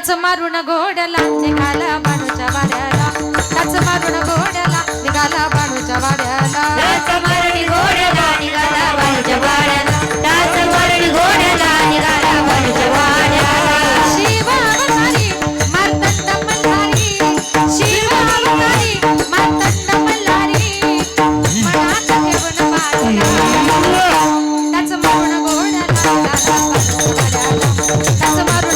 टाच मारून घोड्याला निघाला बाणूच्या वाड्याला, टाच मारून घोड्याला निघाला बाणूच्या वाड्याला, टाच मारून घोड्याला निघाला बाणूच्या वाड्याला, टाच मारून घोड्याला निघाला बाणूच्या वाड्याला. शिव अवतारी मार्तंड मल्हारी, शिव अवतारी मार्तंड मल्हारी, मनात ठेवून बाजूला टाच मारून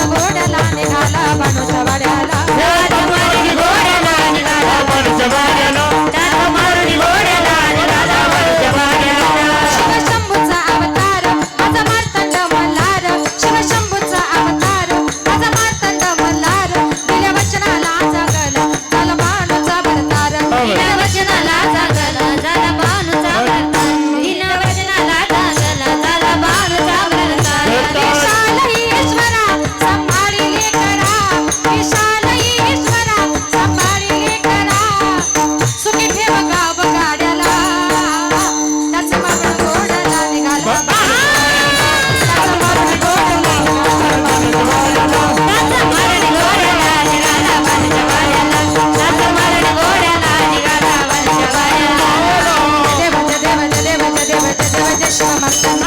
घोड्याला निघाला बाणूच्या वाड्याला, टाच मारून घोड्याला निघाला बाणूच्या वाड्याला. टाच मारून घोड्याला निघाला बाणूच्या वाड्याला. शिवशंभूचा अवतार माझा मार्तंड मल्हार, शिवशंभूचा अवतार माझा मार्तंड मल्हार, दिल्या वचनाला जागला झाला बाणूचा भरतार, बिना वचनाला जागला झाला बाणूचा भरतार, बिना वचनाला जागला झाला बाणूचा भरतार. विशाल ईश्वरा सांभाळिले करा, विशाल ईश्वरा सांभाळिले करा, सुखी ठेव गाव गाड्याला, टाच मारून घोड्याला निघाला टाच मारून घोड्याला टाच मारून घोड्याला निघाला बाणूच्या वाड्याला, टाच मारून घोड्याला निघाला बाणूच्या वाड्याला. देव देव देव देव देव जय शिव मार्तंड,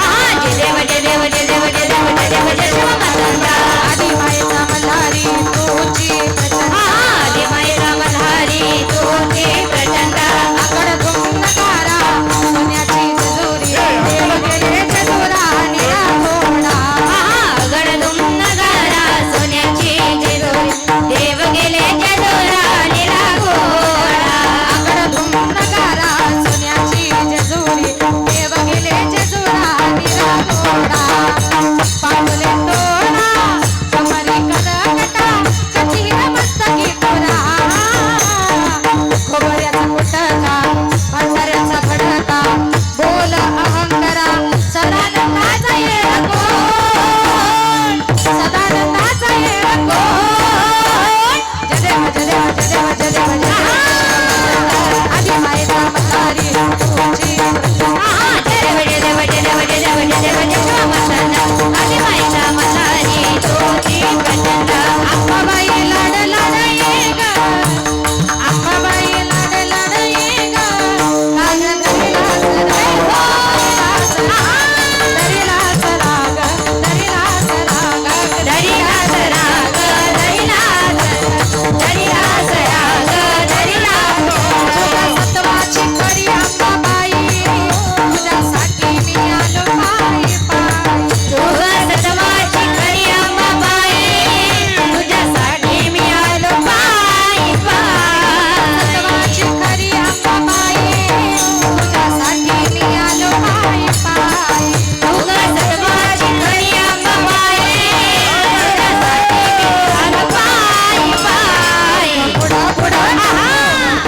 जय देव जय देव जय देव जय देव जय देव जय शिव मार्तंड. आदि मायेचा मल्हारी तुझी प्रचंड, आदि मायेचा मल्हारी तुझी प्रचंड. आकड धुम नकारा सोन्याची जेजुरी, देव गेले जेजुरा निळा घोडा, गडदुम नगारा सोन्याची जेजुरी, देव गेले जेजुरा निळा घोडा. आकड धुम नकारा सोन्याची जेजुरी, देव गेले जेजुरा निळा घोडा, पांडुले तोडा कमरी करकटा कठीण मस्तकी तोरा, खोबऱ्याचा कुटका भंडाऱ्याचा भडका, बोल अहंकारा सदानंदाचा येळ कोण, सदानंदाचा येळ कोण. जय देव जय देव जय देव जय देव जय देव, आदि मायेचा मल्हारी तुझी प्रचंड, जय देव जय देव जय देव जय देव जय देव जय शिव मार्तंड. आदि मायेचा मल्हारी तुझी प्रचंड. आंबाबाई लाड लाड ये ग, आंबाबाई लाड लाड ये ग, काग दरिला सराग, दरिला सराग, दरिला सराग दरिला दरिला सराग दरिला. तुझ्या सत्वाची कडी आंबाबाई, तुझ्यासाठी मी आलो पायी पायी, तुझ्या सतवाची खरी अंबाबाई, तुझ्यासाठी मी आलो पायी पायी. सत्वाची खरी आंबाबाई, तुझ्यासाठी मी आलो पायी पायी. तुझ्या सतवाची खरी अंबाबाई, तुझ्यासाठी मी आलो पायी पायी. पुढं पुढं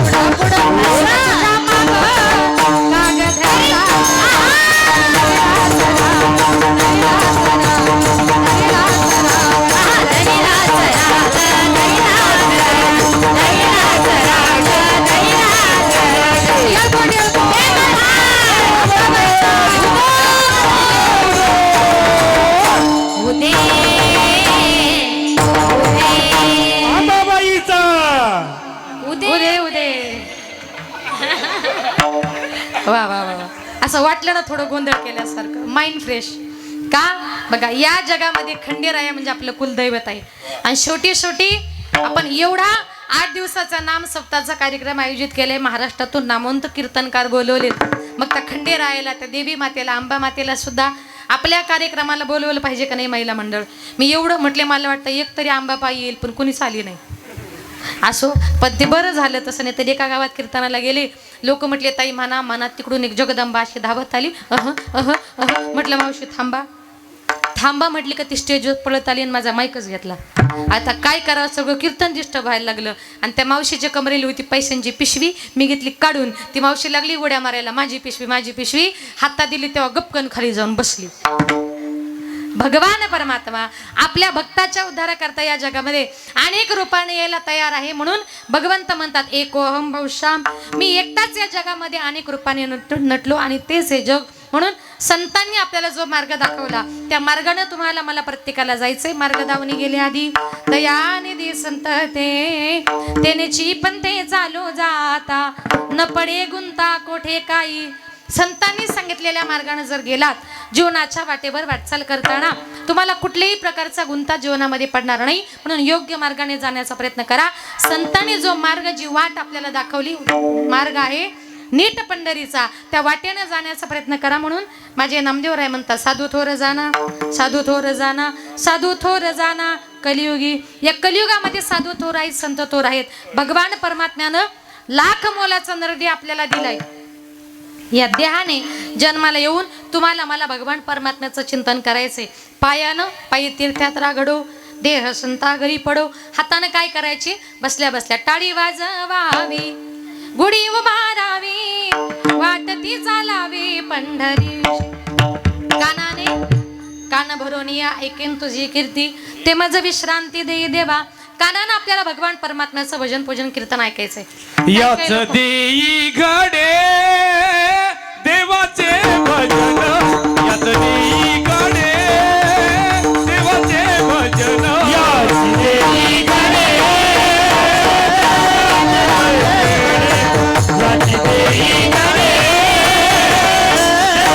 पुढं पुढं तुझ्या मागं काग धरला, दरिला सराग, दरिला सराग, दरिला सराग. दरिला सराग दरिला दरिला सराग दरिला सराग. येळकोट उदे आंबाबाईचा उदे उदे. वा वा वा वा. असं वाटलं ना थोडं गोंधळ केल्यासारखं, माइंड फ्रेश. का बघा, या जगामध्ये खंडेराया म्हणजे आपलं कुलदैवत आहे, आणि शेवटी शेवटी आपण एवढा 8 दिवसाचा नाम सप्ताहाचा कार्यक्रम आयोजित केलाय, महाराष्ट्रातून नामवंत कीर्तनकार बोलवलेत. मग त्या खंडेरायाला, त्या देवी मातेला, अंबा मातेला सुद्धा आपल्या कार्यक्रमाला बोलवलं पाहिजे का नाही महिला मंडळ. मी एवढं म्हटले, मला वाटतं एक तरी अंबाबाई येईल, पण कुणीच आली नाही. असो, पण ते बरं झालं तसं. नाही तर एका गावात कीर्तनाला गेले, लोक म्हटले ताई म्हणा, मनात तिकडून एक जगदंबा अशी धावत आली. म्हटलं मावशी थांबा थांबा, म्हटली का ती स्टेजवर पळत आली आणि माझा माईकच घेतला. आता काय करावं, सगळं कीर्तन डिस्टर्ब व्हायला लागलं. आणि त्या मावशीच्या कमरेली होती पैशांची पिशवी, मी घेतली काढून. ती मावशी लागली उड्या मारायला, माझी पिशवी हातात दिली, तेव्हा गपकन खाली जाऊन बसली. भगवान परमात्मा आपल्या भक्ताच्या उद्धाराकरता या जगामध्ये अनेक रूपाने यायला तयार आहे. म्हणून भगवंत म्हणतात, एकोहम बहुश्याम, मी एकटाच या जगामध्ये अनेक रूपाने नटलो आणि तेच हे जग म्हणून संतांनी आपल्याला जो मार्ग दाखवला त्या मार्गाने तुम्हाला मला प्रत्येकाला जायचंय. मार्ग दावणी गेले आधी दयानिधी संत तेनेची पण ते चालू जाता न पडे गुंता कोठे काही. संतांनी सांगितलेल्या मार्गाने जर गेलात जीवनाच्या वाटेवर वाटचाल करताना तुम्हाला कुठल्याही प्रकारचा गुंता जीवनामध्ये पडणार नाही. म्हणून योग्य मार्गाने जाण्याचा प्रयत्न करा. संतांनी जो मार्ग जी वाट आपल्याला दाखवली मार्ग आहे नीट पंढरीचा, त्या वाटेने जाण्याचा प्रयत्न करा. म्हणून माझे नामदेवराय म्हणतात साधू थोर जाना साधू थोर जाना साधू थोर जाना कलियुगी. या कलियुगामध्ये साधू थोर आहेत संत थोर आहेत. भगवान परमात्म्यानं लाख मोलाचा नरडी आपल्याला दिलाय. या देहाने जन्माला येऊन तुम्हाला मला भगवान परमात्म्याचं चिंतन करायचंय. पायानं पायी तीर्थयात्रा घडो देह संता घरी पडो. हातानं काय करायचे बसल्या बसल्या टाळी वाजवावी गुढी उभारावी वाटती चालावी पंढरी. कानाने कान भरून या ऐकेन तुझी कीर्ती ते माझं विश्रांती देई देवा. कानानं आपल्याला भगवान परमात्म्याचं भजन पूजन कीर्तन ऐकायचंय. याच देई घडे देवाचे भजन याच देई घडे देवाचे भजन याच देई घडे याच देई घडे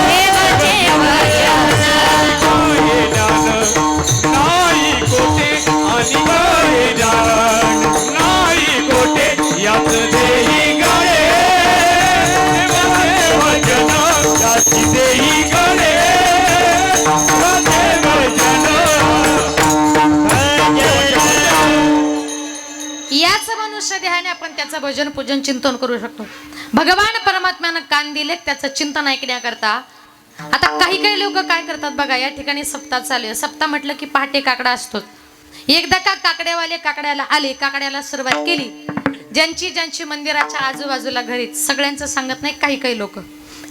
देवाचे भजन. नाही कोटे आणि नाही कोटे याच देई घडे देवाचे भजन याच देई घडे देवाचे भजन. याच मनुष्य देहाने आपण त्याचं भजन पूजन चिंतन करू शकतो. भगवान परमात्म्यानं कान दिले त्याचं चिंतन ऐकण्याकरता. आता काही काही लोक काय करतात बघा, या ठिकाणी सप्ताह चालू आहे. सप्ताह म्हटलं की पहाटे काकडा असतोच. एकदा का काकड्यावाले काकड्याला आले, काकड्याला सुरुवात केली. ज्यांची ज्यांची मंदिराच्या आजूबाजूला घरी सगळ्यांचं सांगत नाही. काही काही लोक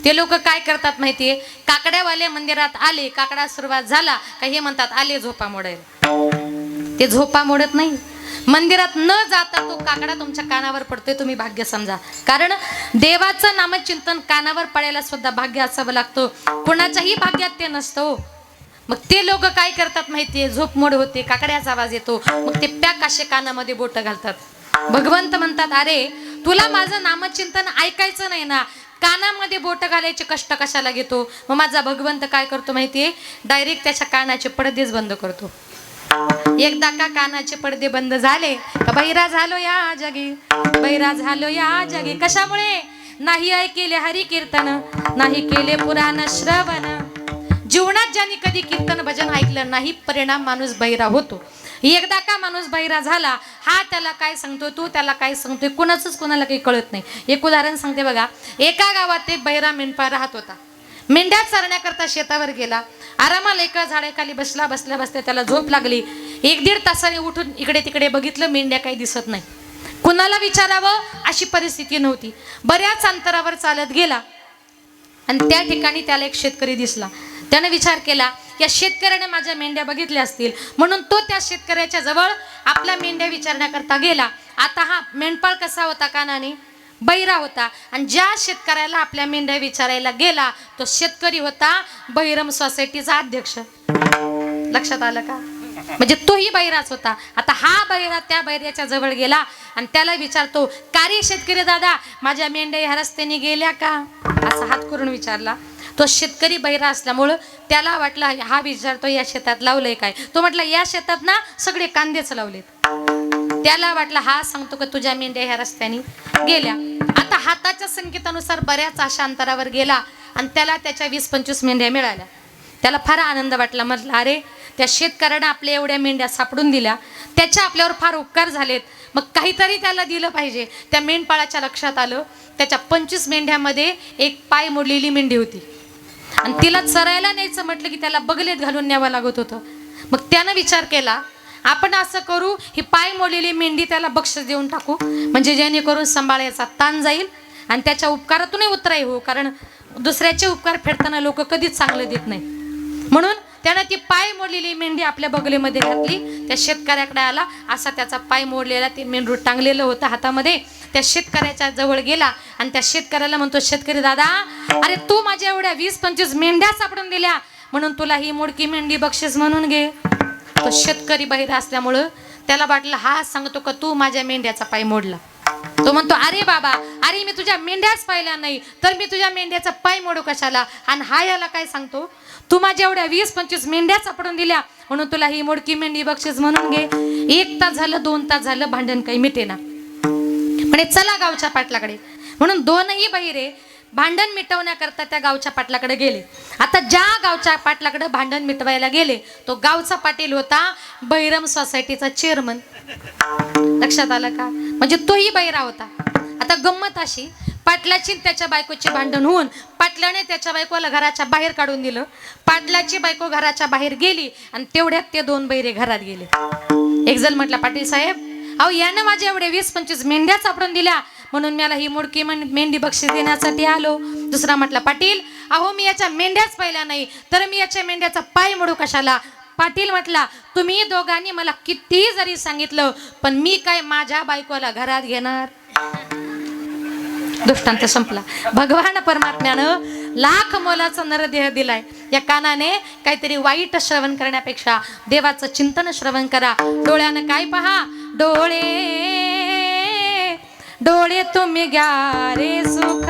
ते लोक काय करतात माहितीये, काकड्यावाले मंदिरात आले, काकडा सुरुवात झाला का हे म्हणतात आले झोपा मोडायला. ते झोपा मोडत नाही. मंदिरात न जाता तो काकडा तुमच्या कानावर पडतोय तुम्ही भाग्य समजा. कारण देवाचं नामचिंतन कानावर पडायला सुद्धा भाग्य असावं लागतं. कुणाच्याही भाग्यात ते नसतं. मग ते लोक काय करतात माहितीये, झोप मोड होते, काकड्याचा आवाज येतो, मग ते पॅक असे कानामध्ये बोट घालतात. भगवंत म्हणतात अरे तुला माझं नामचिंतन ऐकायचं नाही ना, कानामध्ये बोट घालायचे कष्ट कशाला घेतो. मग माझा भगवंत काय करतो माहितीये, डायरेक्ट त्याच्या कानाचे पडदेच बंद करतो. एकदा का कानाचे पडदे बंद झाले का बैरा झालो या जगी, बैरा झालो या जगी. कशामुळे, नाही ऐकेले हरी कीर्तन, नाही केले पुराण श्रवण. जीवनात ज्यांनी कधी कीर्तन भजन ऐकलं नाही परिणाम माणूस बैरा होतो. एकदा का माणूस बैरा झाला, हा त्याला काय सांगतोय तू त्याला काय सांगतोय कुणाचंच कुणाला काही कळत नाही. एक उदाहरण सांगते बघा. एका गावात एक बैरा मेंढपाळ राहत होता. मेंढ्या चरण्याकरता शेतावर गेला. आरामाला एका झाडाखाली बसला. बसल्या बसल्या त्याला झोप लागली. 1-1.5 तासाने उठून इकडे तिकडे बघितलं, मेंढ्या काही दिसत नाही. कुणाला विचारावं अशी परिस्थिती नव्हती. बऱ्याच अंतरावर चालत गेला आणि त्या ठिकाणी त्याला एक शेतकरी दिसला. त्याने विचार केला या शेतकऱ्याने माझ्या मेंढ्या बघितल्या असतील, म्हणून तो त्या शेतकऱ्याच्या जवळ आपल्या मेंढ्या विचारण्याकरता गेला. आता हा मेंढपाळ कसा होता, कानाने बैरा होता. आणि ज्या शेतकऱ्याला आपल्या मेंढ्या विचारायला गेला तो शेतकरी होता बहिरम सोसायटीचा अध्यक्ष. लक्षात आलं का? म्हणजे तोही बैराच होता. आता हा बैरा त्या बैऱ्याच्या जवळ गेला आणि त्याला विचारतो, का रे शेतकरी दादा माझ्या मेंढ्या ह्या रस्त्याने गेल्या का, असा हात करून विचारला. तो शेतकरी बैरा असल्यामुळं त्याला वाटलं हा विचारतो या शेतात लावलंय काय. तो म्हटला या शेतात ना सगळे कांदेच लावलेत. त्याला वाटलं हा सांगतो का तुझ्या मेंढ्या ह्या रस्त्याने गेल्या. आता हाताच्या संकेतानुसार बऱ्याच अशा अंतरावर गेला आणि त्याला त्याच्या 20-25 मेंढ्या मिळाल्या. त्याला फार आनंद वाटला. म्हटलं अरे त्या शेतकऱ्यानं आपल्या एवढ्या मेंढ्या सापडून दिल्या, त्याच्या आपल्यावर फार उपकार झालेत, मग काहीतरी त्याला दिलं पाहिजे. त्या मेंढपाळाच्या लक्षात आलं त्याच्या 25 मेंढ्यामध्ये एक पाय मोडलेली मेंढी होती आणि तिला चरायला न्यायचं म्हटलं की त्याला बगलेत घालून न्यावं लागत होतं. मग त्यानं विचार केला आपण असं करू, ही पाय मोडलेली मेंढी त्याला बक्षीस देऊन टाकू, म्हणजे जेणेकरून सांभाळायचा ताण जाईल आणि त्याच्या उपकारातूनही उतराई हो. कारण दुसऱ्याचे उपकार फेडताना लोक कधीच चांगलं देत नाही. म्हणून त्यानं ती पाय मोडलेली मेंढी आपल्या बगलीमध्ये घातली. त्या शेतकऱ्याकडे आला, असा त्याचा पाय मोडलेला ते मेंढरू टांगलेलं होतं हातामध्ये. त्या शेतकऱ्याच्या जवळ गेला आणि त्या शेतकऱ्याला म्हणतो, शेतकरी दादा, अरे तू माझ्या एवढ्या 20-25 मेंढ्या सापडून दिल्या, म्हणून तुला ही मोडकी मेंढी बक्षीस म्हणून घे. तो शेतकरी बाहेर असल्यामुळं त्याला वाटलं हा सांगतो का तू माझ्या मेंढ्याचा पाय मोडला. तो म्हणतो, अरे बाबा, अरे मी तुझ्या मेंढ्याच पाहिल्या नाही तर मी तुझ्या मेंढ्याचा पाय मोडू कशाला. आणि हा याला काय सांगतो, तू माझ्या एवढ्या 20-25 मेंढ्या सापडून दिल्या, म्हणून तुला ही मोडकी मेंढी बक्षीस म्हणून घे. 1 तास झालं, 2 तास झालं, भांडण काही मिटेना. म्हणे चला गावच्या पाटलाकडे. म्हणून दोनही बहिरे भांडण मिटवण्याकरता त्या गावच्या पाटलाकडे गेले. आता ज्या गावच्या पाटलाकडे भांडण मिटवायला गेले तो गावचा पाटील होता बहिरम सोसायटीचा चेअरमन. लक्षात आलं का? म्हणजे तोही बहिरा होता. आता गंमत अशी, पाटलाची त्याच्या बायकोची भांडण होऊन पाटलाने त्याच्या बायकोला घराच्या बाहेर काढून दिलं. पाटलाची बायको घराच्या बाहेर गेली आणि तेवढ्यात ते 2 बहिरे घरात गेले. एक जण म्हटला, पाटील साहेब, अहो यानं माझ्या एवढे 20-25 मेंढ्या सापडून दिल्या, म्हणून मला ही मोडकी मेंढी बक्षीस देण्यासाठी आलो. दुसरा म्हटला, पाटील, अहो मी याच्या मेंढ्याच पाहिल्या नाही तर मी याच्या मेंढ्याचा पाय मोडू कशाला. पाटील म्हटला, तुम्ही दोघांनी मला कितीही जरी सांगितलं पण मी काय माझ्या बायकोला घरात घेणार. दृष्टांत संपला. भगवान परमात्म्यानं लाख मोलाचा नरदेह दिलाय. या कानाने काहीतरी वाईट श्रवण करण्यापेक्षा देवाचं चिंतन श्रवण करा. डोळ्यानं काय पहा, डोळे डोळे तुम्ही घ्या रे सुख.